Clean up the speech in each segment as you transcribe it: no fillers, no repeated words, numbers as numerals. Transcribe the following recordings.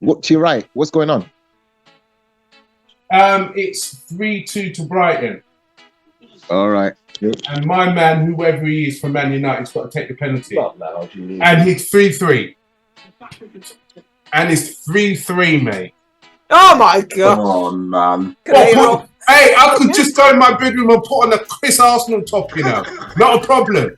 What to your right? What's going on? It's 3-2 to Brighton. All right. And my man, whoever he is from Man United, has got to take the penalty. And it's 3-3. And it's 3-3, mate. Oh my god! Oh man! Hey, I could just go in my bedroom and put on a Chris Arsenal top, you know. Not a problem.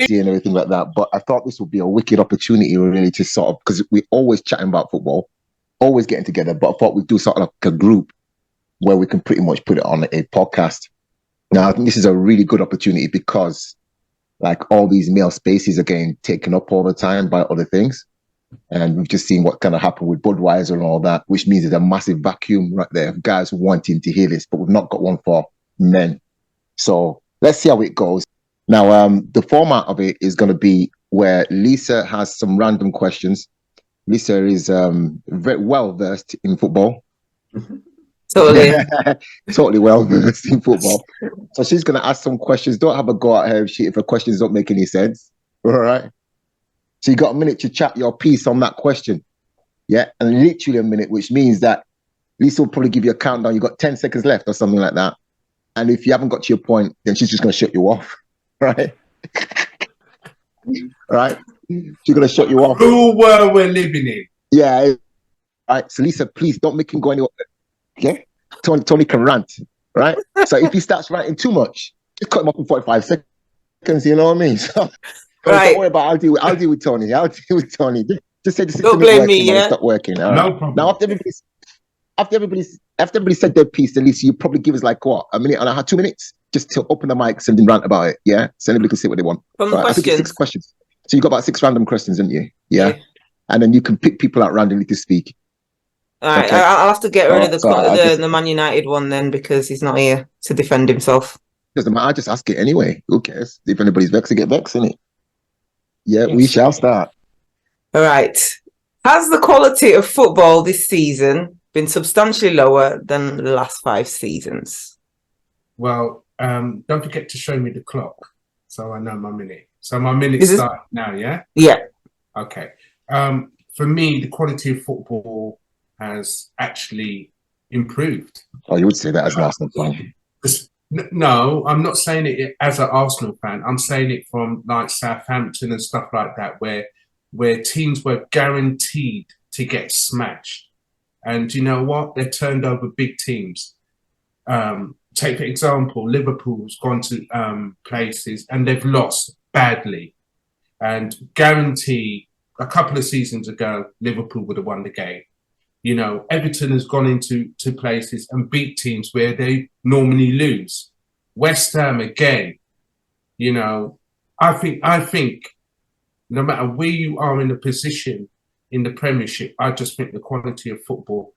And everything like that, but I thought this would be a wicked opportunity really to sort of, because we always chatting about football, always getting together, but I thought we'd do sort of like a group where we can pretty much put it on a podcast. Now I think this is a really good opportunity because like all these male spaces are getting taken up all the time by other things, and we've just seen what kind of happened with Budweiser and all that, which means there's a massive vacuum right there of guys wanting to hear this, but we've not got one for men. So let's see how it goes. Now, the format of it is going to be where Lisa has some random questions. Lisa is very well versed in football. Totally. Totally well versed in football. So she's going to ask some questions. Don't have a go at her if her questions don't make any sense. All right. So you got a minute to chat your piece on that question. Yeah. And literally a minute, which means that Lisa will probably give you a countdown. You got 10 seconds left or something like that. And if you haven't got to your point, then she's just going to shut you off. Right. Right. She's gonna shut you off. Who were we living in? Yeah. Right. So Lisa, please don't make him go anywhere. Okay. Tony can rant. Right. So if he starts ranting too much, just cut him off in 45 seconds. You know what I mean? So right. Don't worry about. I'll deal with Tony. I'll deal with Tony. Just say the system don't blame is working, me. Yeah. Stop working. All right? No problem. Now after everybody said their piece, at least you probably give us like what, a minute and a half, 2 minutes, just to open the mics and then rant about it. Yeah, so anybody can say what they want. From the I think it's 6 questions. So you got about 6 random questions, didn't you? Yeah. And then you can pick people out randomly to speak. All right, okay. I'll have to get rid of the the Man United one then because he's not here to defend himself. Doesn't matter. I just ask it anyway. Who cares? If anybody's vexed, they get vexed, innit? Yeah, we shall start. All right. Has the quality of football this season been substantially lower than the last 5 seasons? Well, don't forget to show me the clock so I know my minute. So my minute's starting now, yeah? Yeah. Okay. For me, the quality of football has actually improved. Oh, you would say that as an Arsenal fan? No, I'm not saying it as an Arsenal fan. I'm saying it from like Southampton and stuff like that, where teams were guaranteed to get smashed. And you know what? They turned over big teams. Take for example, Liverpool's gone to places and they've lost badly. And guarantee a couple of seasons ago, Liverpool would have won the game. You know, Everton has gone into places and beat teams where they normally lose. West Ham again. You know, I think no matter where you are in the position in the Premiership, I just think the quality of football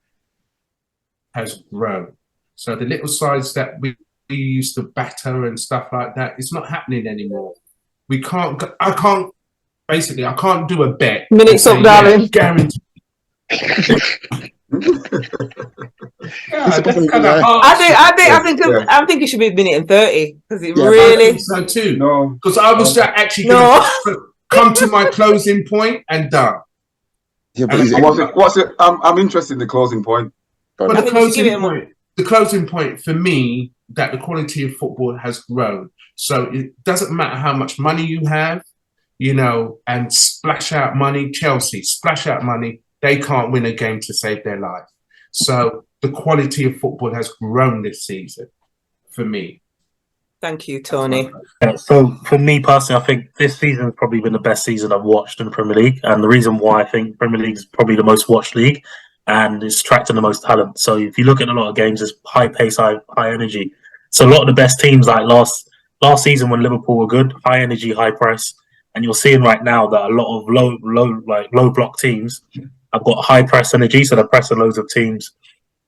has grown. So the little sides that we used to batter and stuff like that, it's not happening anymore. I can't do a bet. Minutes up, darling. Yeah, guaranteed. I think it should be a minute and 30 because it really. I think so too. No, because I was actually going to come to my closing point and done. Yeah, but what's it? I'm interested in the closing point. But the closing point for me, that the quality of football has grown. So it doesn't matter how much money you have, you know, and splash out money. Chelsea splash out money. They can't win a game to save their life. So the quality of football has grown this season for me. Thank you, Tony. So for me personally, I think this season has probably been the best season I've watched in the Premier League. And the reason why I think Premier League is probably the most watched league and it's attracting the most talent. So if you look at a lot of games, it's high pace, high energy. So a lot of the best teams like last season when Liverpool were good, high energy, high press. And you're seeing right now that a lot of low block teams have got high press energy, so they're pressing loads of teams.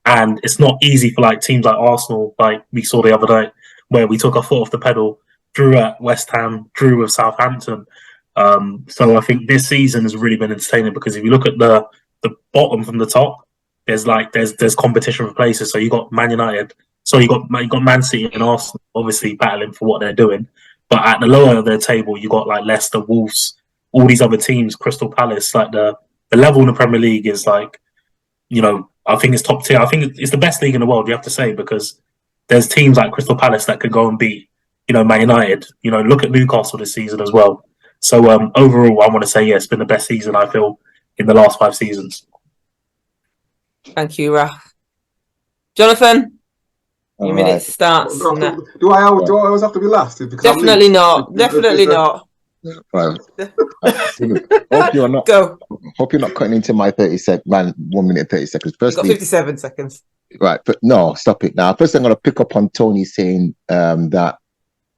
And it's not easy for like teams like Arsenal, like we saw the other day, where we took our foot off the pedal, drew at West Ham, drew with Southampton. So I think this season has really been entertaining because if you look at the bottom from the top, there's competition for places. So you got Man United, so you got Man City and Arsenal obviously battling for what they're doing. But at the lower of their table, you got like Leicester, Wolves, all these other teams, Crystal Palace. Like the level in the Premier League is like, I think it's top tier. I think it's the best league in the world, you have to say, because there's teams like Crystal Palace that could go and beat, Man United. Look at Newcastle this season as well. So overall, I want to say, it's been the best season, I feel, in the last 5 seasons. Thank you, Raf. Jonathan, your minute starts. Do I always have to be last? Definitely not. Definitely not. Right. Hope you're not. Go. Hope you're not cutting into my 1 minute 30 seconds. You've got 57 seconds. Right, but no, stop it now. First, I'm going to pick up on Tony saying that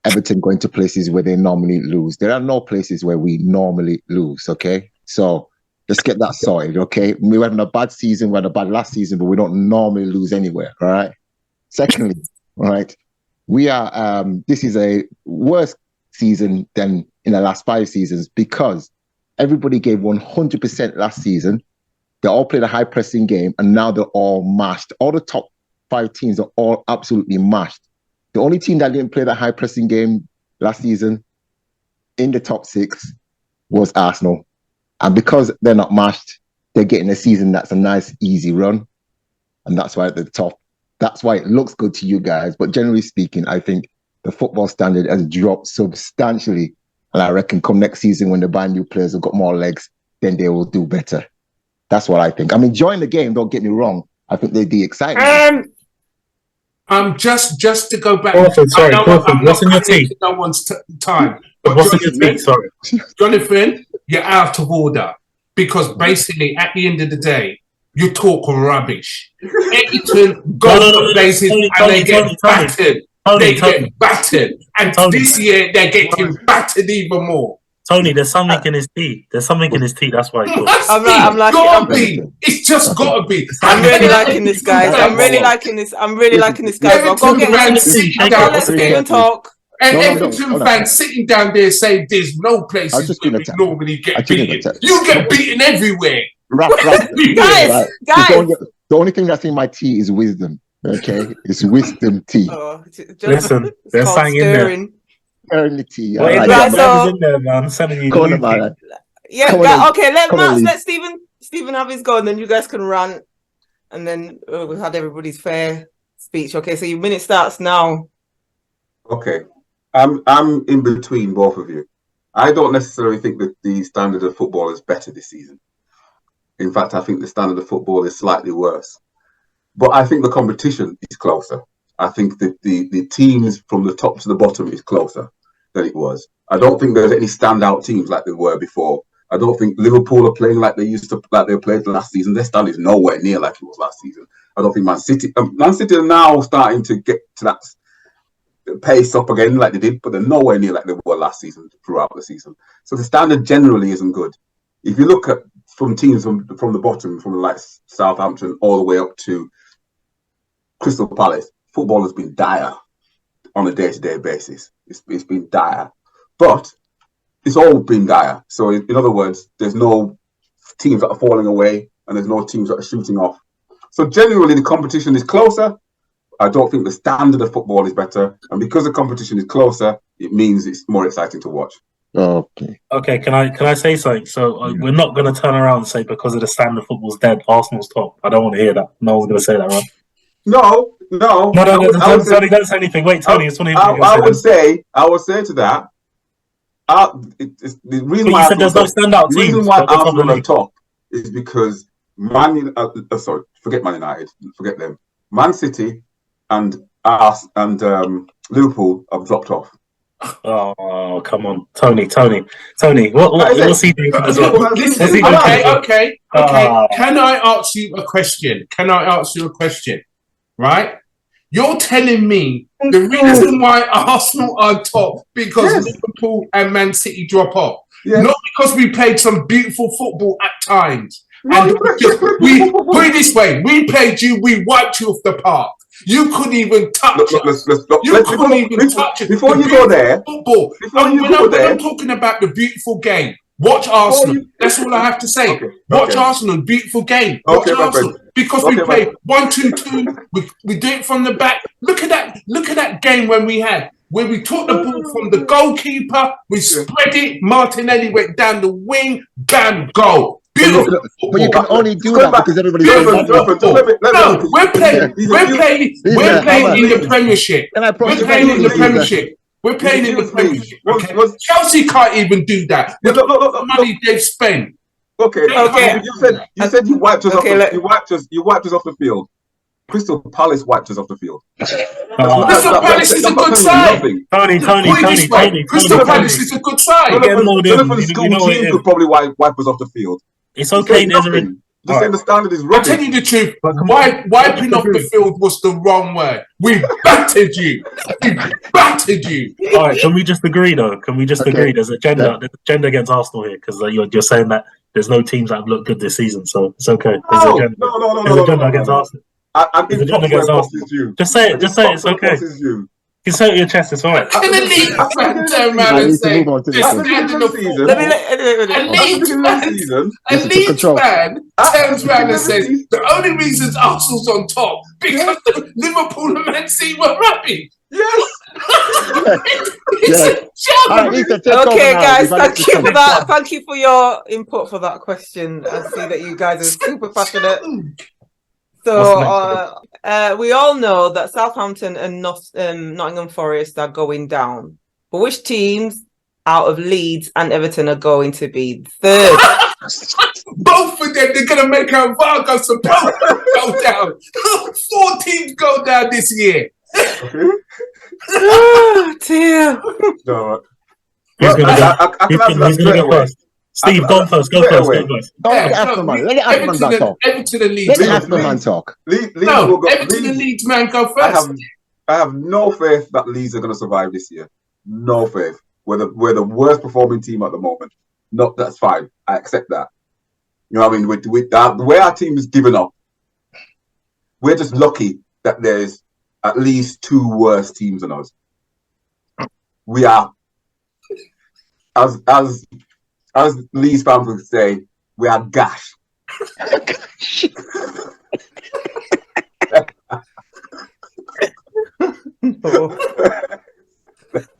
Everton going to places where they normally lose. There are no places where we normally lose. Okay, so let's get that sorted. Okay, we were having a bad season, we had a bad last season, but we don't normally lose anywhere. All right. Secondly, all right, we are. This is a worse season than in the last 5 seasons because everybody gave 100% last season. They all played a high pressing game, and now they're all mashed. All the top 5 teams are all absolutely mashed. The only team that didn't play that high pressing game last season in the top 6 was Arsenal. And because they're not mashed, they're getting a season that's a nice, easy run. And that's why at the top, that's why it looks good to you guys. But generally speaking, I think the football standard has dropped substantially. And I reckon come next season when they buy new players who've got more legs, then they will do better. That's what I think. I'm enjoying the game, don't get me wrong. I think they'd be exciting. Just to go back. Sorry, what's in your tea? No one's time. But what's in your tea? Sorry. Jonathan, you're out of order. Because basically, at the end of the day, you talk rubbish. Everton go to places and they get battered. They get battered. And this year, they're getting battered even more. Tony, there's something in his tea. That's why It's just gotta be. I'm really liking this, guys. I'm really liking this, guys. I've got to let Stephen talk. And Everton fans sitting down there saying there's no places where we normally get beaten. You get beaten everywhere. Guys. The only thing that's in my tea is wisdom. Okay? It's wisdom tea. Listen, there's something in there. Eternity. Okay, let Stephen have his go, and then you guys can rant, and then we've had everybody's fair speech. Okay, so your minute starts now. Okay, I'm in between both of you. I don't necessarily think that the standard of football is better this season. In fact, I think the standard of football is slightly worse. But I think the competition is closer. I think that the teams from the top to the bottom is closer than it was. I don't think there's any standout teams like there were before. I don't think Liverpool are playing like they played last season. Their standard is nowhere near like it was last season. I don't think Man City are now starting to get to that pace up again like they did, but they're nowhere near like they were last season throughout the season. So the standard generally isn't good. If you look at from teams from the bottom, from like Southampton all the way up to Crystal Palace, football has been dire on a day-to-day basis. It's been dire, but it's all been dire. So in other words, there's no teams that are falling away and there's no teams that are shooting off. So generally the competition is closer. I don't think the standard of football is better. And because the competition is closer, it means it's more exciting to watch. Okay, can I say something? So we're not going to turn around and say because of the standard of football's dead, Arsenal's top. I don't want to hear that. No one's going to say that, right? No. Tony, don't say anything. Wait, Tony, it's funny. I would say to that. The reason why there's no standout teams. The reason why Arsenal are top is because forget Man United, forget them. Man City and Liverpool have dropped off. Oh, come on, Tony. What's he doing as well? Okay. Can I ask you a question? Right? You're telling me the reason why Arsenal are top because Liverpool and Man City drop off, not because we played some beautiful football at times. And we put it this way: we played you, we wiped you off the park. You couldn't even touch us. You couldn't even touch it. Before you go there, football. When I'm talking about the beautiful game, watch Arsenal. That's all I have to say. Watch Arsenal, beautiful game. Watch Arsenal. Because we play 1-2-2. We do it from the back. Look at that game when we had. where we took the ball from the goalkeeper, we spread it, Martinelli went down the wing, bam, goal. Beautiful. But you can only do that because everybody's Beautiful. playing. We're playing in the Premiership. We're playing in the Premiership. We're playing in the Premiership. Okay? Chelsea can't even do that. Look at the money they've spent. Okay. You said you wiped us off. You wiped us off the field. Crystal Palace wiped us off the field. Crystal Palace is a good side. Tony. Crystal Palace is a good side. Jonathan school team could probably wipe us off the field. It's okay, Desiree. Just saying the standard is I'll rubbish. tell you the truth. Wiping off the field was the wrong word. We battered you. All right, can we just agree though? Can we just agree? There's a gender against Arsenal here because you're saying that there's no teams that have looked good this season, so it's okay. There's a gender against Arsenal. There's a gender against Arsenal. Just say it. It's okay. You can say it with your chest. It's all right. Can a Leeds fan turn around and say, a Leeds fan turns around and says, the only reason Arsenal's on top because Liverpool and Man City were rubbish. Yes. It's a joke. Okay, guys, thank you for that. Thank you for your input for that question. I see that you guys are super passionate. So we all know that Southampton and Nottingham Forrest are going down. But which teams out of Leeds and Everton are going to be third? Both of them, they're going to make a Vargo support go down. 4 teams go down this year. Oh, dear. No. Who's going to go first? Steve, go first. Go first. Let it Aston man talk. Everton and Leeds. Let it Aston man talk. Everton and Leeds man go first. I have no faith that Leeds are going to survive this year. No faith. We're the worst performing team at the moment. No, that's fine. I accept that. You know what I mean? With that, the way our team is given up, we're just lucky that there's at least 2 worse teams than us. We are, as Leeds fans would say, we are gash.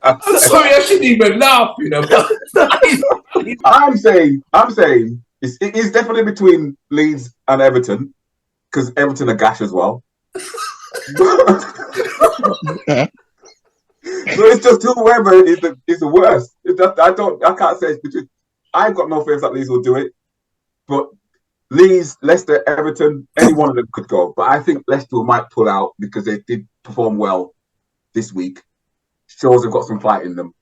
I'm sorry, I shouldn't even laugh, you know. I'm saying it's definitely between Leeds and Everton because Everton are gash as well. So it's just whoever is the worst. I can't say it's between. I've got no faith that Leeds will do it, but Leeds, Leicester, Everton, any one of them could go. But I think Leicester might pull out because they did perform well this week. Shows they've got some fight in them,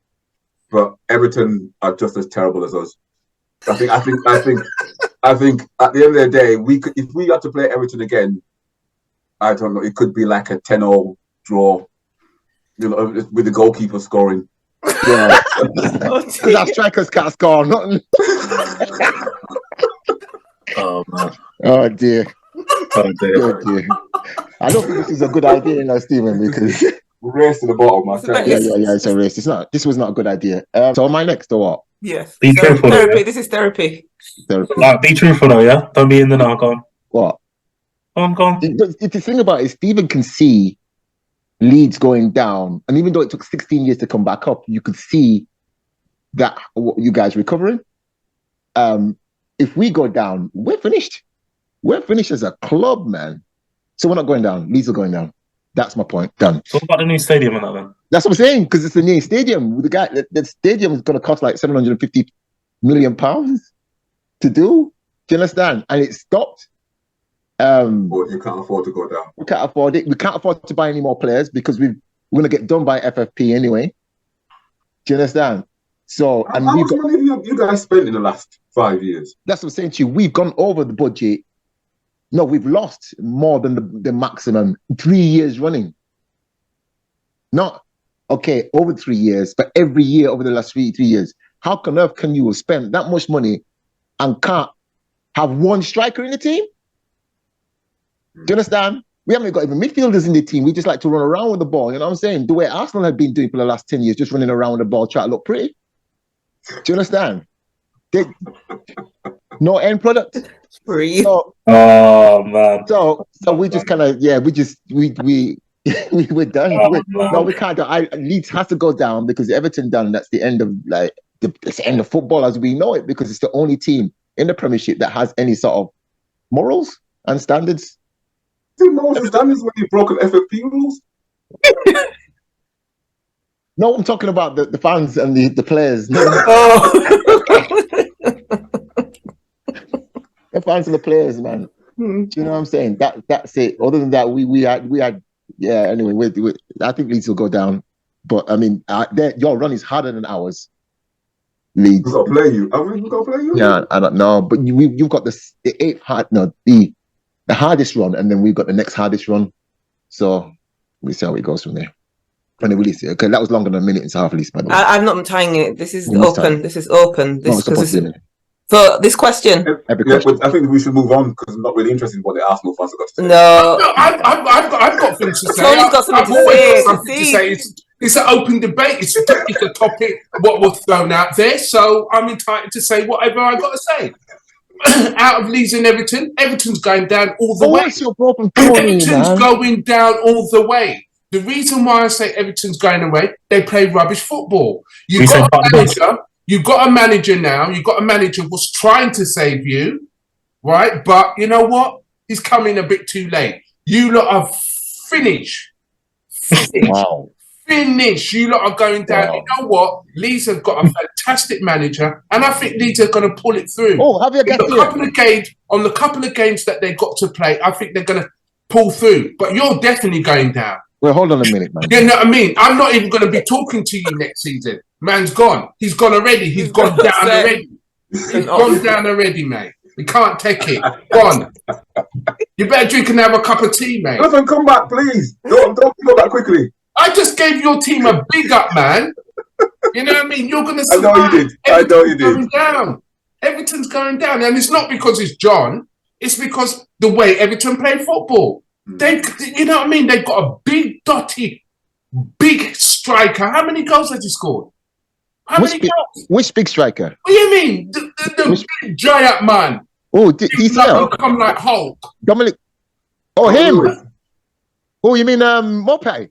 but Everton are just as terrible as us. I think at the end of the day, if we had to play Everton again, I don't know. It could be like a 10-0 draw, you know, with the goalkeeper scoring. Yeah, because our strikers can't score nothing. Oh man! Oh dear! Oh dear! I don't think this is a good idea, you know, Stephen, because race to the bottom, man. Yeah, it's a race. It's not. This was not a good idea. So am I next or what? Yes. Be truthful. Therapy. Yeah? This is therapy. Be truthful though, yeah. Don't be in the now. Go on. What? Go on. If the thing about it, Stephen can see Leeds going down, and even though it took 16 years to come back up, you could see that you guys recovering. If we go down, we're finished. We're finished as a club, man. So we're not going down. Leeds are going down. That's my point. Done. So what about the new stadium and that then? That's what I'm saying, because it's the new stadium. The stadium is going to cost like £750 million to do. Do you understand? And it stopped. But you can't afford to go down. We can't afford it. We can't afford to buy any more players because we're going to get done by FFP anyway. Do you understand? So, how much money have you guys spent in the last 5 years? That's what I'm saying to you. We've gone over the budget. No, we've lost more than the maximum 3 years running. Not, okay, over 3 years, but every year over the last 3 years. How on earth can you have spent that much money and can't have one striker in the team? Do you understand? We haven't got even midfielders in the team. We just like to run around with the ball. You know what I'm saying? The way Arsenal have been doing for the last 10 years, just running around with the ball, trying to look pretty. Do you understand? No end product. Free. So, oh man. So we just kind of we we're done. No, we can't. Leeds has to go down because Everton done. That's the end of it's the end of football as we know it because it's the only team in the Premiership that has any sort of morals and standards. Morals and standards when you've broken FFP rules. No, I'm talking about the fans and the players. No. The fans and the players, man. Do you know what I'm saying? That's it. Other than that, we had. Yeah. Anyway, I think Leeds will go down, but I mean, your run is harder than ours. Leeds. We've got to play you. We've got to play you. Yeah, I don't know, but you've got the eighth hard, no, the hardest run, and then we've got the next hardest run. So we'll see how it goes from there. When they release it, okay, that was longer than a minute and a half, at least. By the way, I'm not tying it. This is open. This is open. So this question. I think we should move on because I'm not really interested in what the Arsenal fans have got to say. No, I've got things to say. Tony's got something to say. It's an open debate. It's a topic. What was thrown out there, so I'm entitled to say whatever I got to say. Out of Leeds and Everton, Everton's going down all the way. What's your problem, Tony, Everton's going down all the way. The reason why I say Everton's going away, they play rubbish football. You've got a manager now. You've got a manager who's trying to save you, right? But you know what? He's coming a bit too late. You lot are finished. Wow. Finish. You lot are going down. Wow. You know what? Leeds have got a fantastic manager, and I think Leeds are going to pull it through. Oh, have you got on the couple of games that they got to play? I think they're going to pull through. But you're definitely going down. Well, hold on a minute, man. You know what I mean? I'm not even going to be talking to you next season. Man's gone. He's gone already. He's gone down already. He's gone down already, mate. We can't take it. Gone. You better drink and have a cup of tea, mate. Listen, come back, please. Don't go that quickly. I just gave your team a big up, man. You know what I mean? You're going to survive. I know you did. Going down. Everton's going down. And it's not because it's John. It's because the way Everton play football. You know what I mean? They've got a big, dotty, big striker. How many goals has he scored? Which big striker? What do you mean? The big giant man. Oh, DCL. Come like Hulk. Dominic. Oh, him. Oh, you mean Mopay?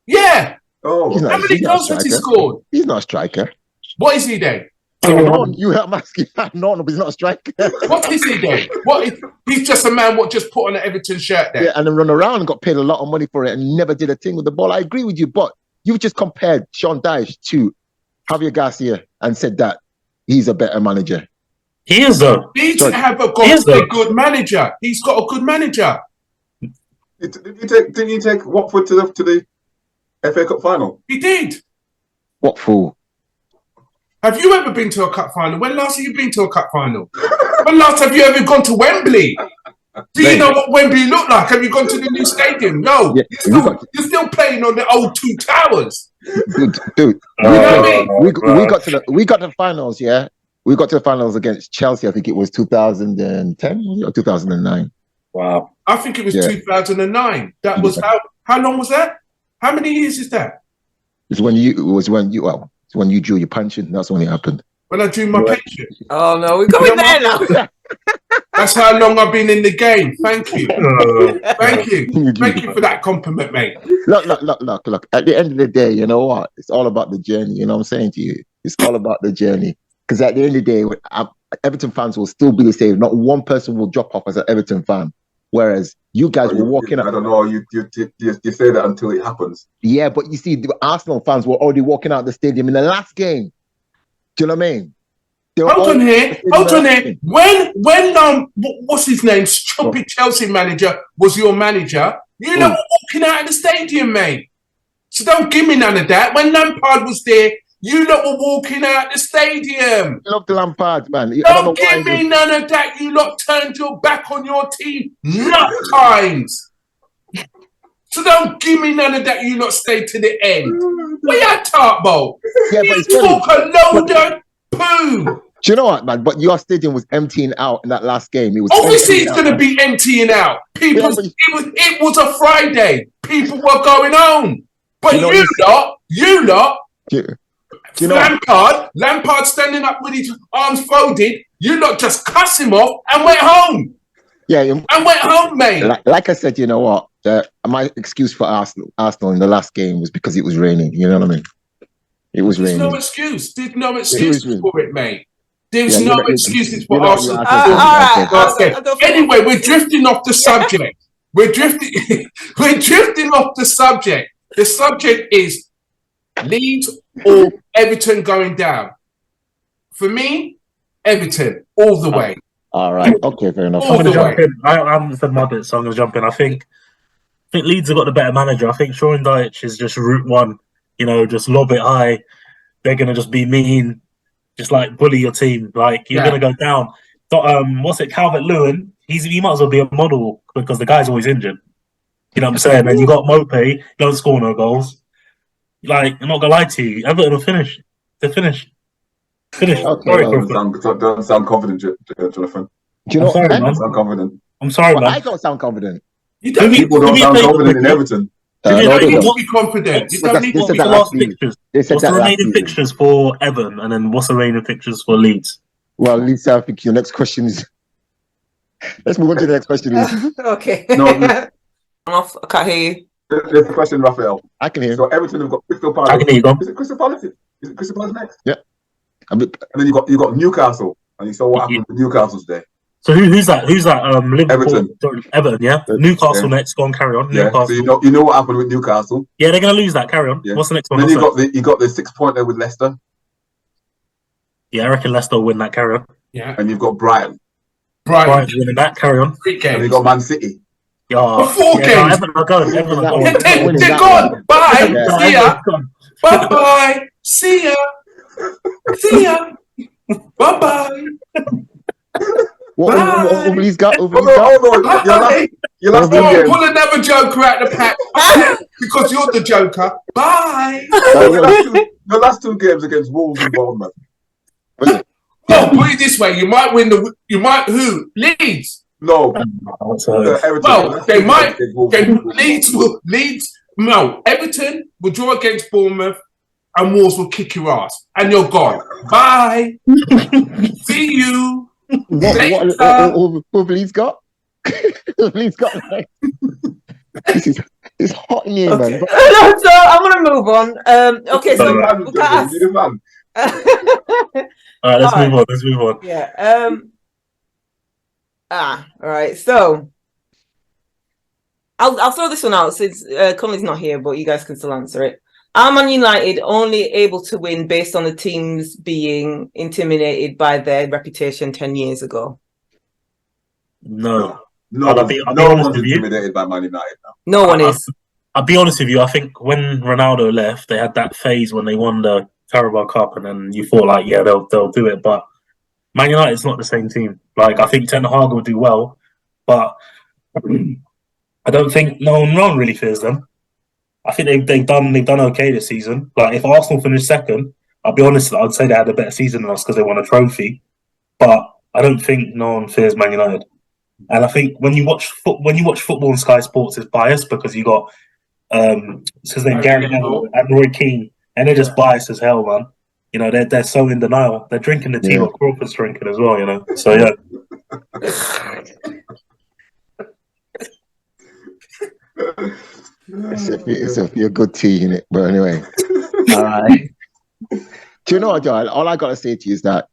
Yeah. Oh, how many goals has he scored? He's not a striker. What is he then? I'm asking. No, but he's not a striker. What is he then? He's just a man what just put on an Everton shirt there. Yeah, and then run around and got paid a lot of money for it and never did a thing with the ball. I agree with you, but you just compared Sean Dyche to Javier Garcia and said that he's a better manager. He is though. He's got a good manager. He's got a good manager. Didn't you take Watford to the FA Cup final? He did. What fool? Have you ever been to a cup final? When last have you been to a cup final? When last have you ever gone to Wembley? Do you know what Wembley looked like? Have you gone to the new stadium? No. Yeah, you're still playing on the old two towers. Dude. We got to the finals, yeah? We got to the finals against Chelsea. I think it was 2010 or 2009. Wow. I think it was 2009. That was how long was that? How many years is that? It's when you drew your pension. That's when it happened. When I drew my pension. Oh no, we're going there now. That's how long I've been in the game. Thank you. Thank you. Thank you for that compliment, mate. Look. At the end of the day, you know what? It's all about the journey. You know what I'm saying to you? It's all about the journey. Because at the end of the day, Everton fans will still be the same. Not one person will drop off as an Everton fan. Whereas you guys were walking out. I don't know. You say that until it happens. Yeah, but you see, the Arsenal fans were already walking out the stadium in the last game. Do you know what I mean? Hold on here. When what's his name? Choppy Chelsea manager was your manager. You know, walking out of the stadium, mate. So don't give me none of that. When Lampard was there, you lot were walking out the stadium. I love the Lampard, man. Don't give me none of that. You lot turned your back on your team nut times. So don't give me none of that. You lot stay to the end. We had Tartbolt. Yeah, you talk a load of poo. Do you know what, man? But your stadium was emptying out in that last game. It was obviously it's going to be emptying out. People, it was a Friday. People were going home. But you lot. You know Lampard standing up with his arms folded. You lot just cuss him off and went home. Yeah, and went home, mate. Like I said, you know what? My excuse for Arsenal in the last game was because it was raining. You know what I mean? It was There's raining. no excuse. There's no It was excuses raining. for it, mate. There's Yeah, no you're not- excuses for you're not- Arsenal. you're all Arsenal right. fan. Okay. I'll go for Anyway, we're drifting off the subject. We're drifting off the subject. The subject is Leeds or Everton going down. For me, Everton all the way. All right. Okay, fair enough. All I'm going to the jump way. in. I haven't said my bit, so I'm going to jump in. I think Leeds have got the better manager. I think Sean Dyche is just route one. You know, just lob it high. They're going to just be mean, just like bully your team. Like you're going to go down. What's it? Calvert-Lewin. He might as well be a model because the guy's always injured. You know what I'm saying? And you got Mope. He don't score no goals. Like I'm not gonna lie to you, Everton will finish. They're finished. Finish. Okay, Sorry, well, Griffin. Don't sound confident, Jonathan. Do you know? I'm sorry, I, man. Don't sound confident. I'm sorry, well, man. I don't sound confident. You don't need People don't Give me a sound favour, confident in quickly. Everton. You No, don't they need don't. to be confident. You don't What's need They to said be that the last last season. fixtures? They said What's the that last remaining season. fixtures for Everton, and then what's the remaining fixtures for Leeds? Well, Lisa, I think your next question is. Let's move on to the next question, Lisa. Okay. No, I'm off. I can't hear you. There's a question, Raphael. I can hear. So Everton have got Crystal I Palace. can hear you, go. Is it Crystal Palace? Is it Crystal Palace next? I mean, And then you got Newcastle, and you saw what happened with Newcastle today. So who's that? Who's that? Liverpool. Everton. Sorry, Everton. Yeah. Newcastle next. Go on, carry on. Yeah. Newcastle. So you know what happened with Newcastle. Yeah, they're gonna lose that. Carry on. Yeah. What's the next And one? then you got the 6-pointer with Leicester, Yeah, I reckon Leicester will win that. Carry on. Yeah. and you've got Brighton, Brighton's winning that. Carry on. 3 and games. you got Man City. Yeah. Four Yeah, games. Everton are going. Everton are That going. one. They're Winning that gone. one. Bye. Yeah. See ya. Everton's gone. Bye bye. See ya. See ya. Bye bye. What Lee's got? Hold on. Your last 2 Oh, games. pull another joker out the pack because you're the joker. Bye. Your last 2 games against Wolves and Bournemouth. Oh, put it this way: you might win the. You might who? Leeds. No, Everton. Well, they might. Against Wolves and Bournemouth. Leeds. No, Everton will draw against Bournemouth, and Wolves will kick your ass, and you're gone. Bye. See you. What have Lee's got? Lee's got like, it's hot in here, man. So I'm gonna move on. Okay, so You're we can the man. All right, let's move on. Let's move on. Yeah. All right. So I'll throw this one out since Conley's not here, but you guys can still answer it. Are Man United only able to win based on the teams being intimidated by their reputation 10 years ago? No. No I'll be one's honest with you. intimidated by Man United now. No one is. I'll be honest with you. I think when Ronaldo left, they had that phase when they won the Carabao Cup, and then you thought like, yeah, they'll do it. But Man United's not the same team. Like I think Ten Hag will do well, but I don't think no one really fears them. I think they've done okay this season. Like if Arsenal finish second, I'll be honest, I'd say they had a better season than us because they won a trophy. But I don't think no one fears Man United. And I think when you watch football on Sky Sports, it's biased because you got what's his name, Gary Neville and Roy Keane, and they're just biased as hell, man. You know, they're so in denial. They're drinking the tea what Crawford's drinking as well, you know. So yeah. It's a feel good tea in it, but anyway. All right. Do you know what, Joel? All I gotta say to you is that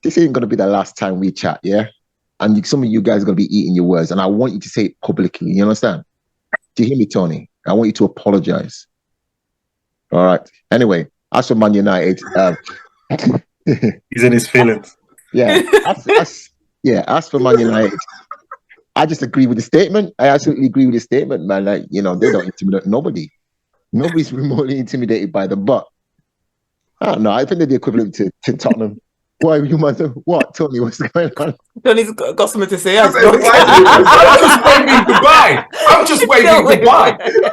this ain't gonna be the last time we chat, yeah. And some of you guys are gonna be eating your words, and I want you to say it publicly. You understand? Do you hear me, Tony? I want you to apologize. All right. Anyway, as for Man United, he's in his feelings. Yeah. As for Man United, I just agree with the statement. I absolutely agree with the statement, man. Like, they don't intimidate nobody. Nobody's remotely intimidated by them. But I don't know. I think they're the equivalent to Tottenham. Why you mother? What, Tony? What's going on? Tony's got something to say. I'm just waving goodbye.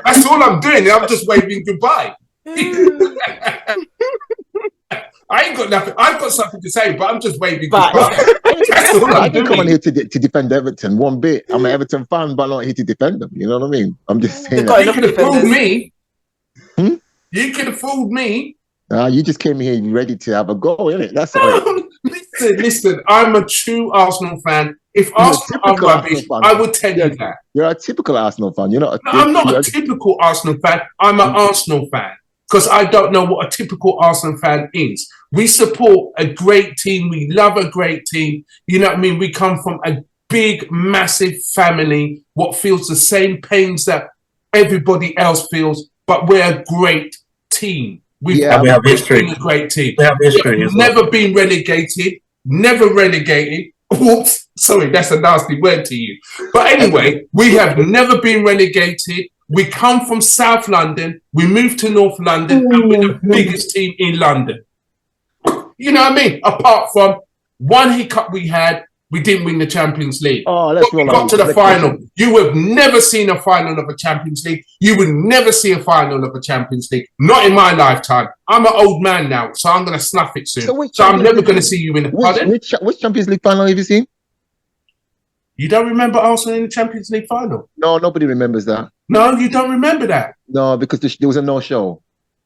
That's all I'm doing. I'm just waving goodbye. I ain't got nothing. I've got something to say, but I'm just waving goodbye. That's all I I'm didn't come on doing. here to defend Everton one bit. I'm an Everton fan, but I'm not here to defend them. You know what I mean? I'm just saying. got You could have fooled me. Hmm? You could have fooled me. You just came here ready to have a go, innit? That's all right. Listen. I'm a true Arsenal fan If You're a Arsenal are typical rubbish, Arsenal fan. I would tell Yeah. you that. You're a typical Arsenal fan. You're not. No, I'm not a typical Arsenal fan. I'm an Arsenal fan because I don't know what a typical Arsenal fan is. We support a great team. We love a great team. You know what I mean? We come from a big, massive family, what feels the same pains that everybody else feels, but we're a great team. We have history. Been a great team. We have history. We've never been relegated. Never relegated. Oops, sorry, that's a nasty word to you. But anyway, we have never been relegated. We come from South London. We moved to North London, and we're the biggest team in London. You know what I mean? Apart from one hiccup we had, we didn't win the Champions League. Oh, let's we got to the final. You have never seen a final of a Champions League. You would never see a final of a Champions League. Not in my lifetime. I'm an old man now, so I'm going to snuff it soon. So I'm never going to see you in a pardon. Which Champions League final have you seen? You don't remember Arsenal in the Champions League final? No, nobody remembers that. No, you don't remember that? No, because there was a no-show.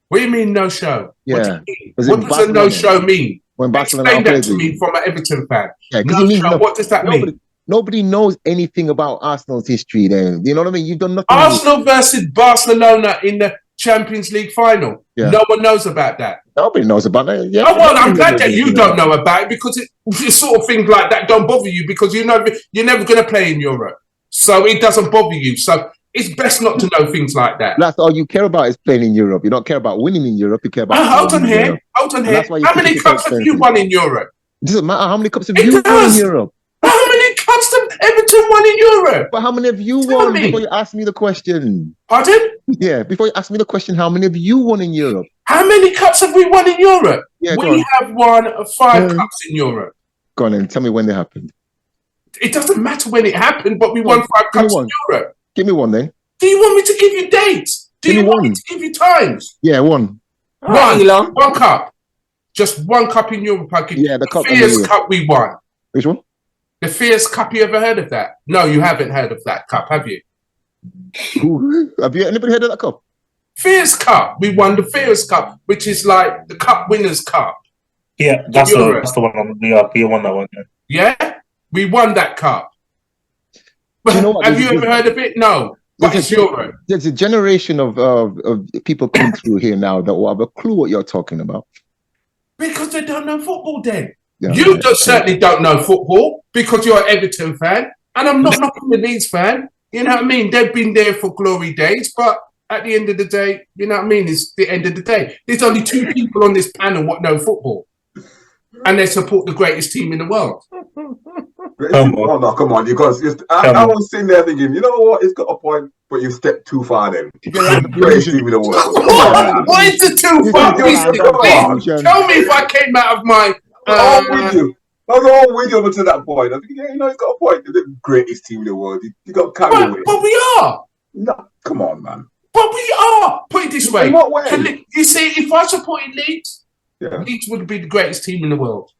What do you mean no-show? Yeah. What does a no-show mean? When Barcelona explain that to me from an Everton fan. Yeah, no-show, what does that mean? Nobody knows anything about Arsenal's history then. You know what I mean? You've done nothing. Arsenal versus Barcelona in the Champions League final. Yeah. No one knows about that. Nobody knows about that. Yeah. Oh, well, I'm glad that you don't know about it because it sort of things like that don't bother you because you know you're never going to play in Europe. So it doesn't bother you. So it's best not to know things like that. That's all you care about is playing in Europe. You don't care about winning in Europe. You care about hold on here. Hold on here. How many cups have you won in Europe? It doesn't matter how many cups have you won in Europe. How many cups have Everton won in Europe? But how many have you won before you ask me the question? Pardon? Yeah, before you ask me the question, how many have you won in Europe? How many cups have we won in Europe? Yeah, we have won 5 cups in Europe. Go on and tell me when they happened. It doesn't matter when it happened, but we won 5 cups in Europe. Give me one then. Do you want me to give you dates? Do you want me to give you times? Yeah, one. One cup. Just one cup in Europe. Yeah, the cup. Fierce Cup we won. Which one? The Fierce Cup. You ever heard of that? No, you haven't heard of that cup, have you? Have you anybody heard of that cup? Fierce Cup. We won the Fierce Cup, which is like the Cup Winners' Cup. Yeah, that's the one. We won that one. Yeah, we won that cup. You know what? Have you ever heard of it? No. But it's Europe. There's a generation of people coming through here now that will have a clue what you're talking about. Because they don't know football then. Yeah, you certainly don't know football because you're an Everton fan. And I'm not knocking the Leeds fan. You know what I mean? They've been there for glory days. But at the end of the day, you know what I mean? It's the end of the day. There's only 2 people on this panel what know football. And they support the greatest team in the world. Come on, because I was sitting there thinking, you know what, it's got a point, but you stepped too far then. Greatest team in the world. What is the too far? Tell me if I came out of my... I was all with you up to that point. I think, yeah, you know, it's got a point. They're the greatest team in the world. You got carried away. But we are. No, come on, man. But we are. Put it this way. In what way? You see, if I supported Leeds, Leeds would be the greatest team in the world.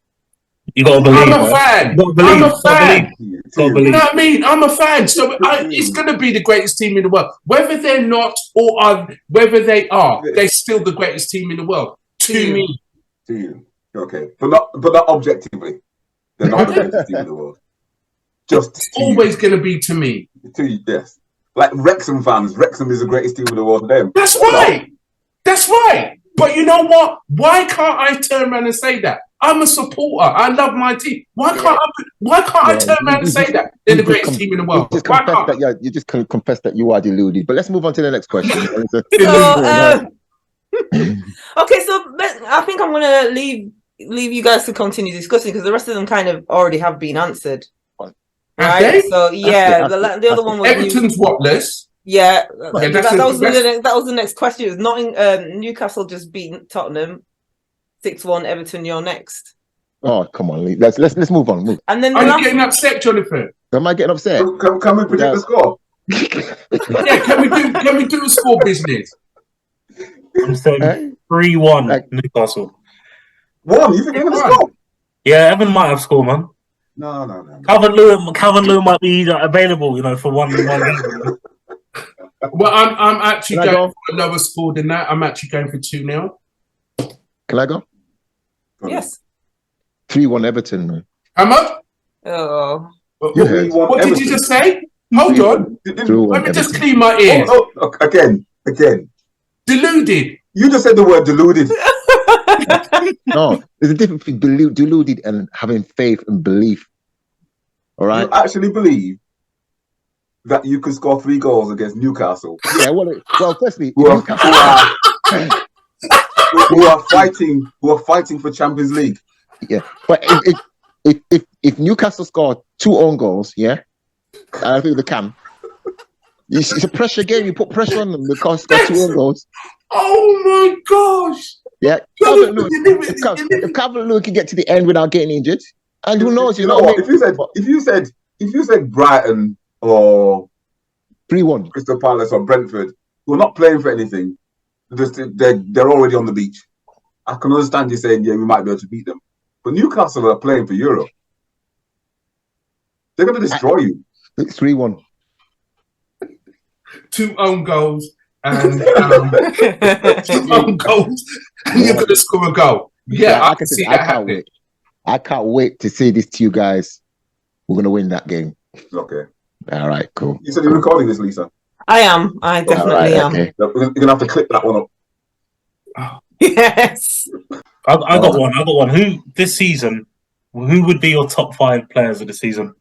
You gotta believe. I'm a fan. I'm a fan. You know what I mean? I'm a fan. So it's going to be the greatest team in the world. Whether they're not or whether they are, they're still the greatest team in the world. To me. To you. Okay. But not objectively. They're not the greatest team in the world. It's always going to be to me. To you, yes. Like Wrexham fans. Wrexham is the greatest team in the world to them. That's right. That's right. But you know what? Why can't I turn around and say that? I'm a supporter. I love my team. Why can't I turn around and say that they're the greatest team in the world? You just confess that you are deluded. But let's move on to the next question. Okay, so I think I'm gonna leave you guys to continue discussing because the rest of them kind of already have been answered. Right? Okay. So yeah, the other one was Everton's what list? Yeah, that was the next question. It was not Newcastle just beating Tottenham 6-1. Everton, you're next. Oh, come on, let's move on. And then are you getting upset, Jonathan? Am I getting upset? Can we predict the score? Yeah, can we do a score business? I'm saying 3-1 Newcastle. One, you think they're gonna score? Yeah, Evan might have scored, man. No. Calvin Lewin might be available, you know, for one. Well, I'm actually going for a lower score than that. I'm actually going for 2-0. Can I go? Yes. 3-1 Everton, man. How much? Oh. You heard. What did you just say? Hold on. Let me just clean my ears. Again. Deluded. You just said the word deluded. No, there's a difference between deluded and having faith and belief. All right. You actually believe that you could score 3 goals against Newcastle? Yeah. Well, firstly, who are fighting for Champions League. Yeah, but if Newcastle score 2 own goals, yeah, and I think they can. It's a pressure game. You put pressure on them because they score 2 own goals. Oh my gosh! Yeah, if Calvert-Lewin can get to the end without getting injured, and who knows? You know what? If you said Brighton or 3-1 Crystal Palace or Brentford, who are not playing for anything, they're already on the beach. I can understand you saying, yeah, we might be able to beat them, but Newcastle are playing for Europe. They're going to destroy you. It's 3-1. 2 own goals and 2 own goals, and you're going to score a goal. Yeah, I can see that happening. I can't wait to say this to you guys. We're going to win that game. Okay. All right, cool. You said you're recording this, Lisa? I am. I definitely am. Okay. You're going to have to clip that one up. Oh. Yes. I got one. Who this season? Who would be your top 5 players of the season?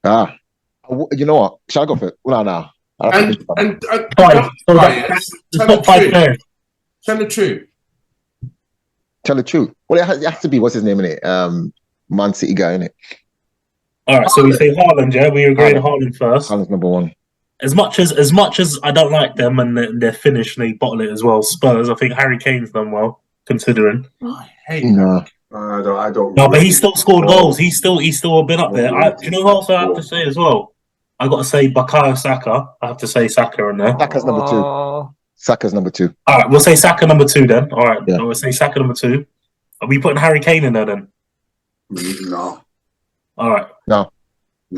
You know what? Shall I go for it? Well, no. Top 5 players. Tell the truth. Tell the truth. Well, it has to be, what's his name in it? Man City guy, in it. All right, so we say Haaland, yeah? We agree on Haaland first. Haaland's number 1. As much as I don't like them and they're finished and they bottle it as well, Spurs, I think Harry Kane's done well, considering. I hate No. I don't. No, but he still scored goals. He's still been up there. Do you know what else I have to say as well? I got to say Bukayo Saka. I have to say Saka in there. Saka's number 2. Saka's number 2. All right, we'll say Saka number 2 then. All right, yeah. We'll say Saka number 2. Are we putting Harry Kane in there then? No. All right. No.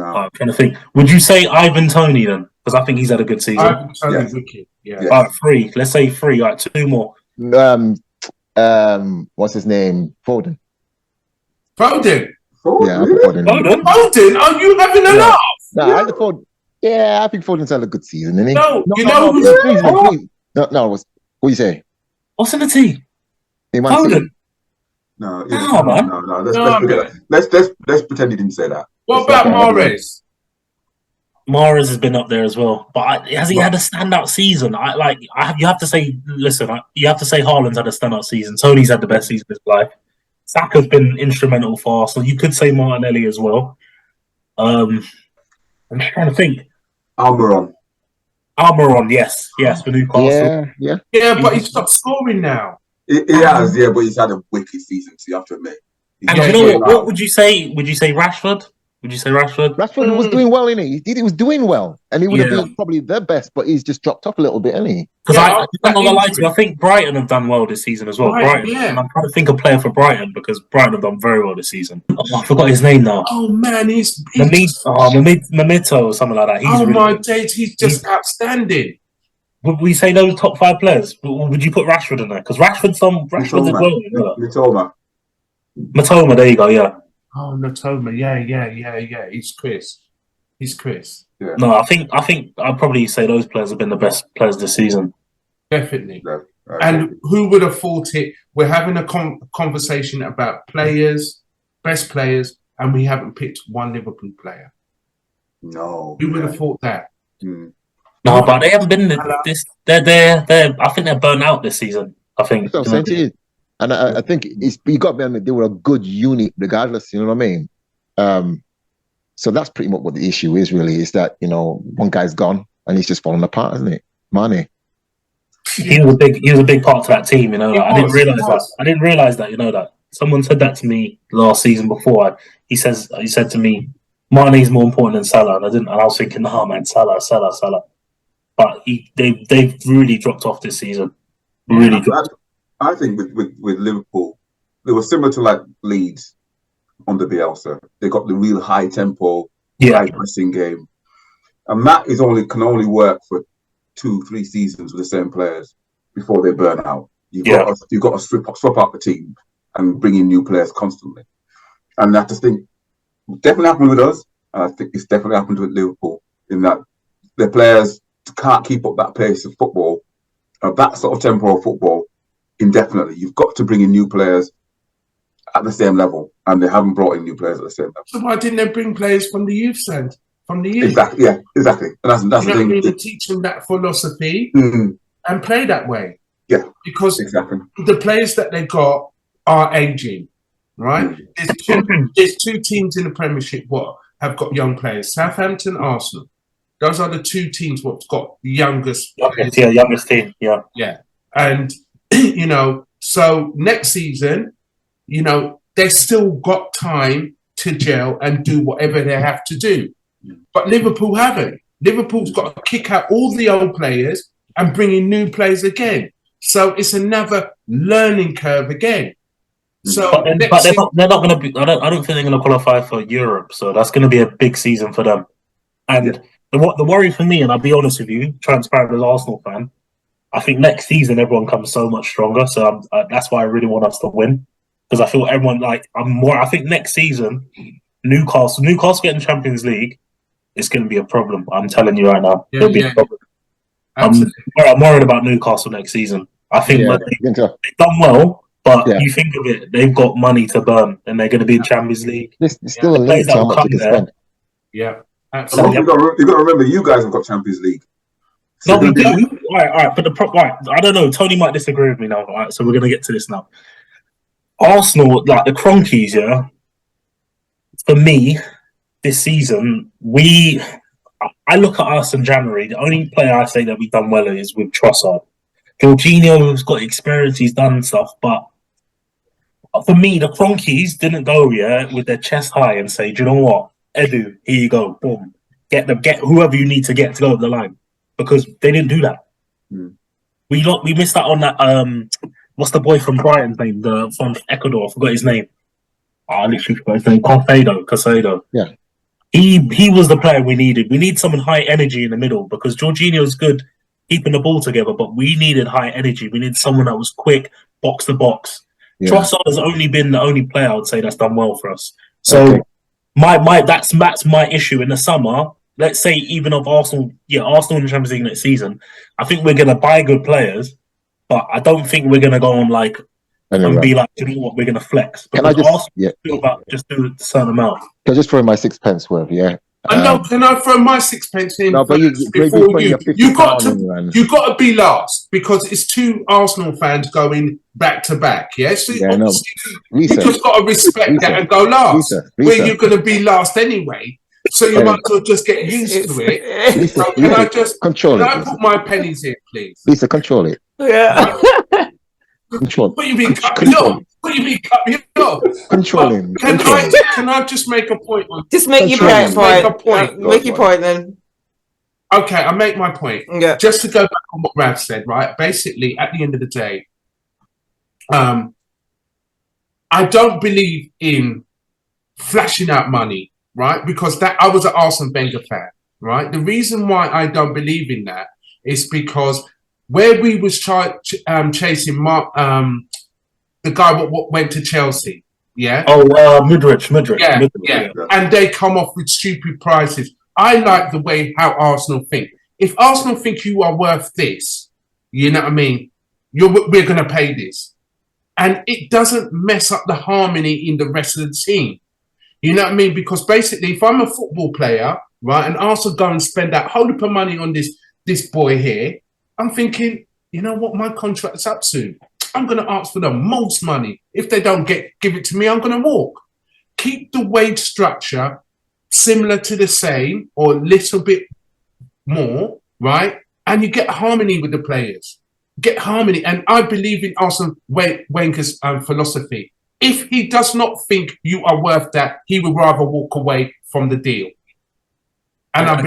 I'm trying to think. Would you say Ivan Toney then? Because I think he's had a good season. Ivan Toney's wicked. Yeah. All right, 3. Let's say 3. All right, 2 more. What's his name? Foden. Foden. Yeah, I think Foden. Foden? Are you having a laugh? No, I think Foden. Yeah, I think Foden's had a good season, isn't he? No, please. No, what you say? What's in the team? Foden. No, man. No. Let's forget that. Let's pretend he didn't say that. What about Mahrez? Mahrez has been up there as well, but has he had a standout season? You have to say, you have to say Haaland's had a standout season. Tony's had the best season of his life. Saka's been instrumental for Arsenal. You could say Martinelli as well. I'm just trying to think. Almiron, yes, for Newcastle. Yeah, but he stopped scoring now. He has, but he's had a wicked season, so you have to admit. And you know what would you say? Would you say Rashford? Rashford was doing well, innit? He was doing well, and he would have been probably the best, but he's just dropped off a little bit, hasn't he? Because I'm not gonna lie to you, I think Brighton have done well this season as well. Brighton, and I'm trying to think of a player for Brighton because Brighton have done very well this season. I forgot his name now. Oh man, he's Mamito or something like that. He's just outstanding. Would we say those top 5 players? Would you put Rashford in there? Because Rashford's as well. Matoma, there you go. Yeah. Oh, Matoma, yeah. He's Chris. Yeah. No, I think I'd probably say those players have been the best players this season. Definitely. Yeah, and who would have thought it? We're having a conversation about players, best players, and we haven't picked one Liverpool player. No. Who would have thought that? No, but they haven't been this. They're. I think they're burnt out this season. I think. That's what I'm saying to you. And I think you got to admit they were a good unit regardless, you know what I mean? So that's pretty much what the issue is really, is that, one guy's gone and he's just falling apart, isn't it? Mane. He was a big part to that team, I didn't realise that, that. Someone said that to me last season before. He said to me, Mane's more important than Salah, and I was thinking, oh man, Salah. But they've really dropped off this season. Really dropped. I think with Liverpool, they were similar to like Leeds under Bielsa. They got the real high tempo, high pressing game, and that can only work for 2-3 seasons with the same players before they burn out. You've got to swap out the team and bring in new players constantly, and I just think definitely happened with us. And I think it's definitely happened with Liverpool in that the players can't keep up that pace of football, of that sort of tempo of football indefinitely. You've got to bring in new players at the same level, and they haven't brought in new players at the same level. So why didn't they bring players from the youth side? From the youth? Exactly, yeah, exactly. And that's You the know what I thing. mean? And teach them that philosophy and play that way. Yeah, because exactly. the players that they got are aging, right? There's two teams in the Premiership what have got young players: Southampton, Arsenal. Those are the two teams what's got the youngest. Youngest team. Yeah. Yeah, and so next season, they still got time to gel and do whatever they have to do. But Liverpool haven't. Liverpool's got to kick out all the old players and bring in new players again. So it's another learning curve again. So, but they're not going to be. I don't think they're going to qualify for Europe. So that's going to be a big season for them. And the worry for me, and I'll be honest with you, transparent as Arsenal fan, I think next season everyone comes so much stronger. So that's why I really want us to win, because I feel everyone I think next season Newcastle getting Champions League is going to be a problem. I'm telling you right now, it'll be a problem. I'm worried about Newcastle next season. I think they've done well, but you think of it, they've got money to burn, and they're going to be in Champions League. There's still a limit to how much you can spend. Yeah, absolutely. You've got to remember, you guys have got Champions League. So no, we do. All right. But I don't know. Tony might disagree with me now. All right, so we're going to get to this now. Arsenal, like the Cronkies, yeah. For me, this season, I look at us in January. The only player I say that we've done well is with Trossard. Jorginho's got experience. He's done stuff, but for me, the Cronkies didn't go with their chest high and say, "Do you know what, Edu? Here you go, boom, get whoever you need to get to go up the line," because they didn't do that. We missed out on that. What's the boy from Brighton's name? From Ecuador, I forgot his name. I literally forgot his name. Casado. Yeah. He was the player we needed. We need someone high energy in the middle, because Jorginho's good keeping the ball together, but we needed high energy. We need someone that was quick, box to box. Yeah. Trossard has only been the only player I would say that's done well for us. So that's my issue in the summer. Let's say even of Arsenal in the Champions League next season, I think we're going to buy good players, but I don't think we're going to go on and be like, you know what, we're going to flex. Can I just just do a certain amount? Can I just throw my sixpence worth? Yeah. Can I throw my sixpence in? No, but you got to be last, because it's two Arsenal fans going back to back. Yes, you just got to respect that and go last. Where you're going to be last anyway, so you might as well just get used to it. So can I put my pennies in, please? Lisa, control it. Yeah. Control. What you mean cut me off? What do you mean cut me off? Controlling. Can I just make a point? Just make your point. Make your point then. Okay, I make my point. Yeah. Just to go back on what Rav said, right? Basically, at the end of the day, I don't believe in flashing out money, right? Because I was an Arsene Wenger fan, right? The reason why I don't believe in that is because where we was chasing Mark, the guy what went to Chelsea, yeah. Mudryk. Yeah. And they come off with stupid prices. I like the way how Arsenal think. If Arsenal think you are worth this, you know what I mean, we're going to pay this. And it doesn't mess up the harmony in the rest of the team. You know what I mean? Because basically, if I'm a football player, right, and Arsenal go and spend that whole heap of money on this boy here, I'm thinking, you know what, my contract's up soon. I'm going to ask for the most money. If they don't give it to me, I'm going to walk. Keep the wage structure similar to the same or a little bit more, right? And you get harmony with the players. Get harmony. And I believe in Arsene Wenger's philosophy. If he does not think you are worth that, he would rather walk away from the deal. And I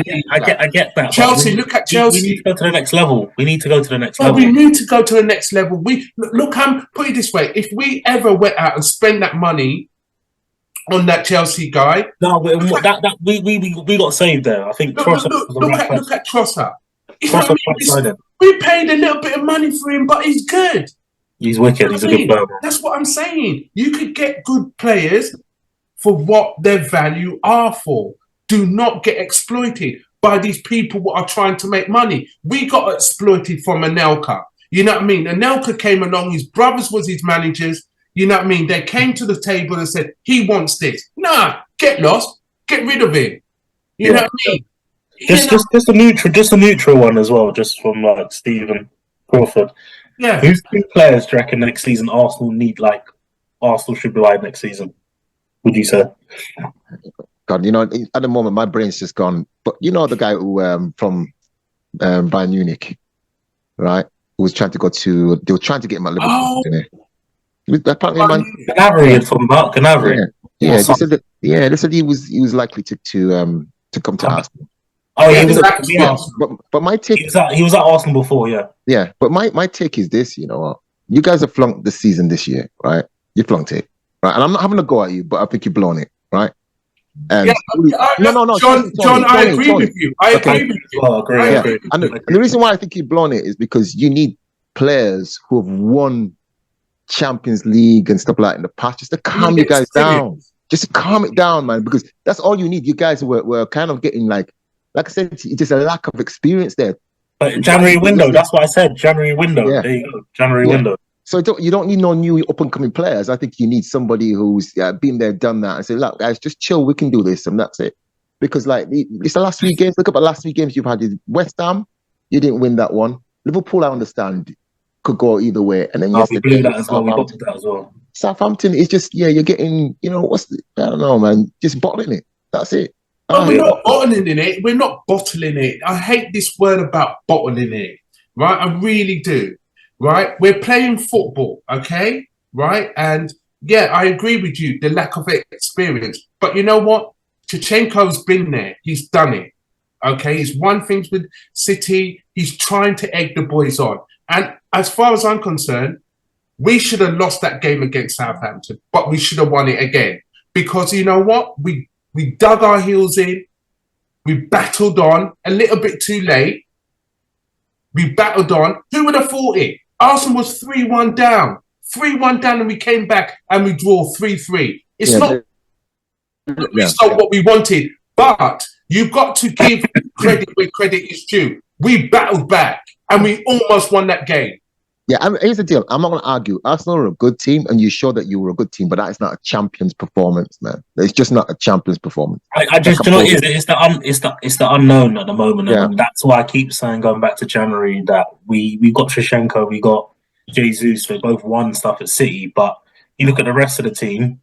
get that. Chelsea, look at Chelsea. We need to go to the next level. We need to go to the next level. We need to go to the next level. Look, put it this way: if we ever went out and spend that money on that Chelsea guy, we got saved there. I think. Look at Trossard. We paid a little bit of money for him, but he's good. He's wicked. He's a good player. That's what I'm saying. You could get good players for what their value are for. do not get exploited by these people who are trying to make money. We got exploited from Anelka. You know what I mean? Anelka came along, his brothers was his managers. You know what I mean? They came to the table and said, he wants this. Nah, get lost. Get rid of him. You know what I mean? Just a neutral one as well, just from like Stephen Crawford. Yeah. Who's 2 players do you reckon next season Arsenal should be buying next season? Would you say? God, at the moment my brain's just gone. But the guy who from Bayern Munich, right? Who was trying to they were trying to get him at Liverpool. Oh. Apparently, Canaveri from Mark Canaveri. Yeah. They said he was likely to come to Arsenal. Oh, yeah, he was Arsenal. But my take, he was at Arsenal before, yeah. Yeah, but my take is this: you know what? You guys have flunked the season this year, right? You flunked it, right? And I'm not having a go at you, but I think you've blown it, right? And no, John, I agree with you. I agree with you. Well, I agree. And the reason why I think you've blown it is because you need players who have won Champions League and stuff like that in the past, just to calm you guys down. Just to calm it down, man, because that's all you need. You guys were kind of getting like I said, it's just a lack of experience there. But January window, that's what I said. January window. Yeah. There you go. January window. So you don't need no new up and coming players. I think you need somebody who's been there, done that, and say, look, guys, just chill. We can do this, and that's it. Because it's the last 3 games. Look at the last 3 games you've had. West Ham, you didn't win that one. Liverpool, I understand, could go either way. And then we blew that as well. We got that as well. Southampton is just you're getting I don't know, man, just bottling it. That's it. No, we're not bottling it. We're not bottling it. I hate this word about bottling it. Right, I really do. Right, we're playing football, okay? Right, and I agree with you. The lack of experience, but you know what? Shevchenko's been there. He's done it. Okay, he's won things with City. He's trying to egg the boys on. And as far as I'm concerned, we should have lost that game against Southampton, but we should have won it again. Because you know what? We dug our heels in. We battled on a little bit too late. We battled on. Who would have thought it? Arsenal was 3-1 down. 3-1 down and we came back and we draw 3-3. It's not what we wanted. But you've got to give credit where credit is due. We battled back and we almost won that game. Yeah, here's the deal. I'm not going to argue. Arsenal are a good team, and you showed that you were a good team, but that is not a champion's performance, man. It's just not a champion's performance. It's the unknown at the moment, and that's why I keep saying, going back to January, that we got Shevchenko, we got Jesus, they both won stuff at City, but you look at the rest of the team,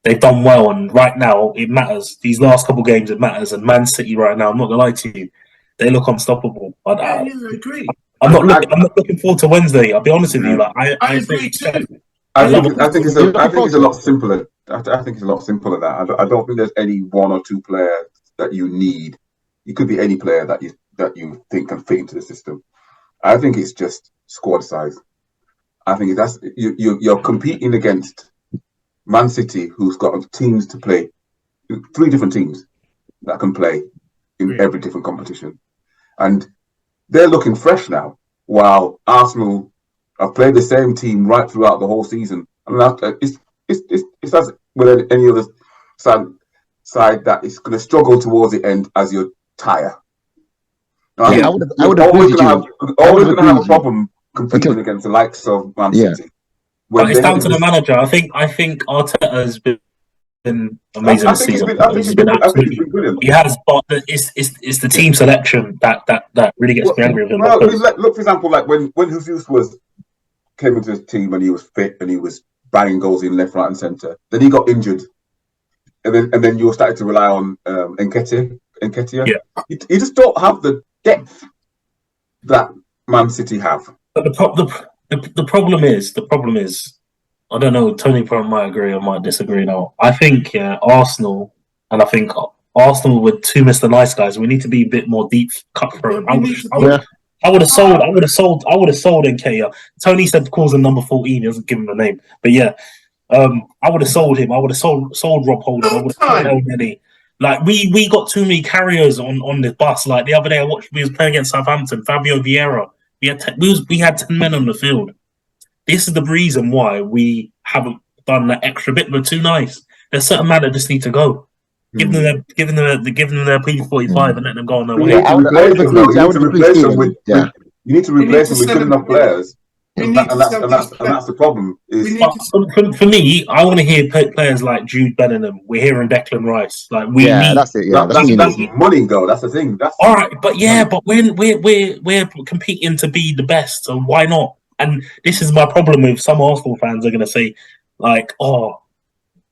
they've done well, and right now it matters. These last couple of games, it matters, and Man City right now, I'm not going to lie to you, they look unstoppable. I agree. I'm not looking forward to Wednesday. I'll be honest with you. Like I agree too. I think it's a lot simpler. I think it's a lot simpler than that. I don't think there's any 1 or 2 players that you need. It could be any player that you think can fit into the system. I think it's just squad size. I think that's you're competing against Man City, who's got teams to play, 3 different teams that can play in every different competition, and they're looking fresh now, while Arsenal have played the same team right throughout the whole season. I mean, it's as with any other side that is going to struggle towards the end as you tire. I would always going to have a problem competing against the likes of Man City. But it's down to the manager. I think Arteta has been amazing this season. He's been absolutely brilliant. He has, but it's the team selection that really gets me angry with him. Well, look, for example, like when Jesus came into his team and he was fit and he was banging goals in left, right, and centre. Then he got injured, and then you started to rely on Nketiah. Yeah, you just don't have the depth that Man City have. But the problem is. I don't know. Tony might agree or might disagree now. I think Arsenal with 2 Mr. Nice Guys. We need to be a bit more deep cutthroat. I would have sold Nketiah. Tony said calls him number 14. He doesn't give him a name, but I would have sold him. I would have sold Rob Holden. I would have sold many. Like we got too many carriers on the bus. Like the other day, we was playing against Southampton. Fabio Vieira. We had 10 men on the field. This is the reason why we haven't done that extra bit. We're too nice. There's certain men that just need to go. Giving them their P45 and letting them go on their You way. need to replace them, though. You need to replace them with you need to replace them with good enough players. And that's the problem. For me, I want to hear players like Jude Bellingham. We're hearing Declan Rice. Like that's it. Yeah, that's money though. That's the thing. That's all right, but we're competing to be the best. So why not? And this is my problem with some Arsenal fans are going to say, like, oh,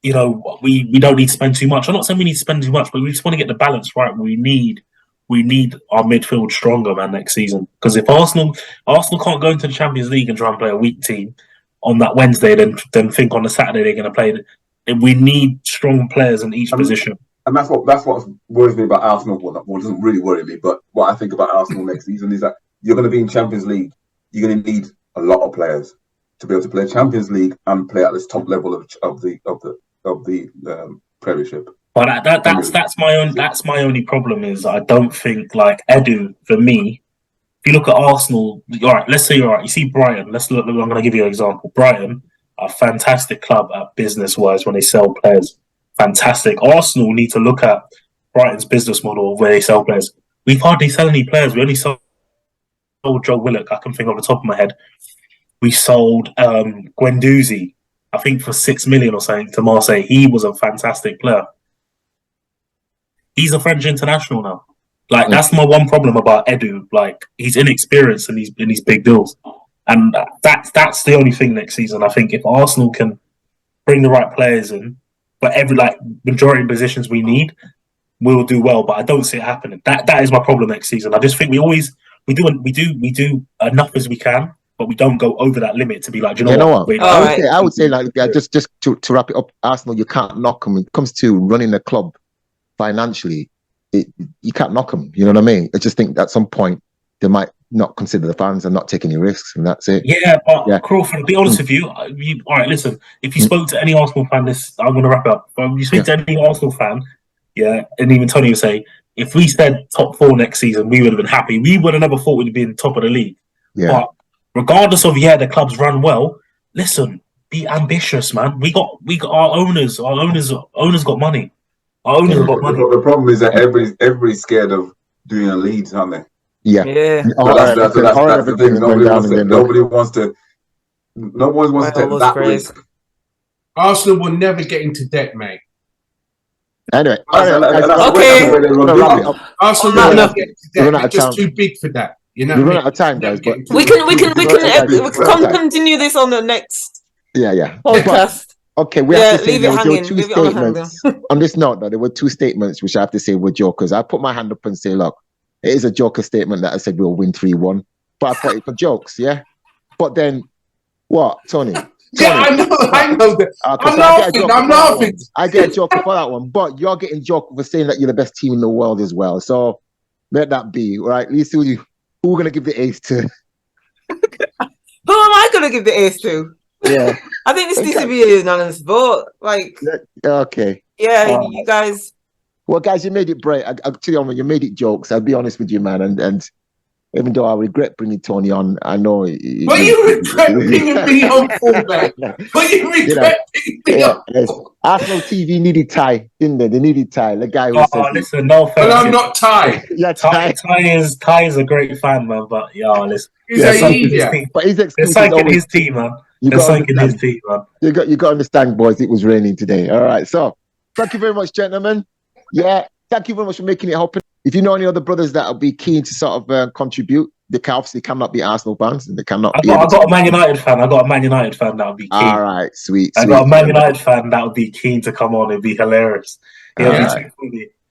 you know, we don't need to spend too much. I'm not saying we need to spend too much, but we just want to get the balance right. We need our midfield stronger, man, next season. Because if Arsenal can't go into the Champions League and try and play a weak team on that Wednesday, then think on the Saturday they're going to play. We need strong players in each position. And that's what worries me about Arsenal. Well, doesn't really worry me, but what I think about Arsenal next season is that you're going to be in Champions League. You're going to need a lot of players to be able to play Champions League and play at this top level of the Premiership. But that's my only problem is I don't think like Edu for me. If you look at Arsenal, all right, let's say you see Brighton. Let's look. I'm going to give you an example. Brighton, a fantastic club at business wise when they sell players. Fantastic. Arsenal need to look at Brighton's business model where they sell players. We've hardly sold any players. We only sold Joe Willock. I can think off the top of my head. We sold Guendouzi, I think for 6 million or something to Marseille. He was a fantastic player. He's a French international now. Like that's my one problem about Edu. Like he's inexperienced in these big deals, and that's the only thing next season. I think if Arsenal can bring the right players in, but every majority of positions we need, we'll do well. But I don't see it happening. That is my problem next season. I just think we do enough as we can, but we don't go over that limit to be like, you know what? I would say like just to wrap it up, Arsenal, you can't knock them. When it comes to running a club financially, you can't knock them. You know what I mean? I just think at some point they might not consider the fans and not take any risks, and that's it. Yeah, but Crawford, to be honest with you, all right, listen, if you spoke to any Arsenal fan, I'm going to wrap up. If you speak to any Arsenal fan, and even Tony would say, if we said top 4 next season, we would have been happy. We would have never thought we'd been top of the league. Yeah. But regardless of the clubs run well, listen, be ambitious, man. We got our owners. Our owners got money. Our owners have got money. The problem is that everybody's scared of doing a Leeds, aren't they? Yeah. That's the thing. Nobody wants to take that risk. Arsenal will never get into debt, mate. Anyway, okay. Arsenal will never get into debt. They're just too big for that. You know, we run out of time, guys. But we can continue this on the next podcast. Okay, we have to say there were 2 statements. On this note, though, there were 2 statements which I have to say were jokers. I put my hand up and say, look, it is a joker statement that I said we'll win 3-1. But I thought it for jokes, yeah? But then, what, Tony? Yeah, I know that. I'm laughing. I get a joker for that one. But you're getting joker for saying that you're the best team in the world as well. So let that be, right? Let's see who we're going to give the ace to. Who am I going to give the ace to? Yeah. I think this needs to be a unanimous vote. Okay. Yeah, you guys. Well, guys, you made it bright. I tell you, you made it jokes. I'll be honest with you, man. And even though I regret bringing Tony on, I know. But you regret bringing me on, fullback. But you regret bringing me on. Yes. Arsenal TV needed Ty, didn't they? They needed Ty. The guy who said, listen, no offense. But I'm not Ty. Yeah, Ty is a great fan, man. But listen, he's an idiot. But his excuse is always his team, man. You got to understand, boys. It was raining today. All right. So, thank you very much, gentlemen. Yeah, thank you very much for making it happen. If you know any other brothers that will be keen to sort of contribute, they obviously cannot be Arsenal fans, and they cannot. I got a Man United fan. I got a Man United fan that would be keen. All right, sweet. I got a Man United fan that would be keen to come on. It'd be hilarious. Right.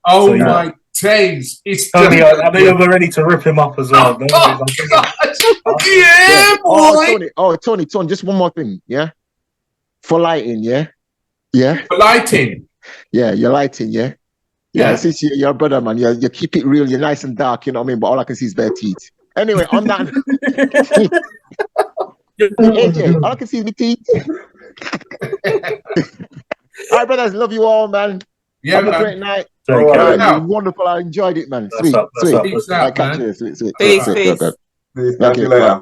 Oh my days! It's Tony, I know you're ready to rip him up as well. Yeah, boy. Tony, just one more thing, yeah. For lighting, yeah. For lighting. Yeah, you're lighting, yeah. Yeah, since you're a brother, man, you keep it real. You're nice and dark, you know what I mean. But all I can see is bare teeth. Anyway, on that, AJ, all I can see is the teeth. All right, brothers, love you all, man. Yeah, have a great night. Wonderful. I enjoyed it, man. Sweet. Peace out, man. Peace. Thank you later.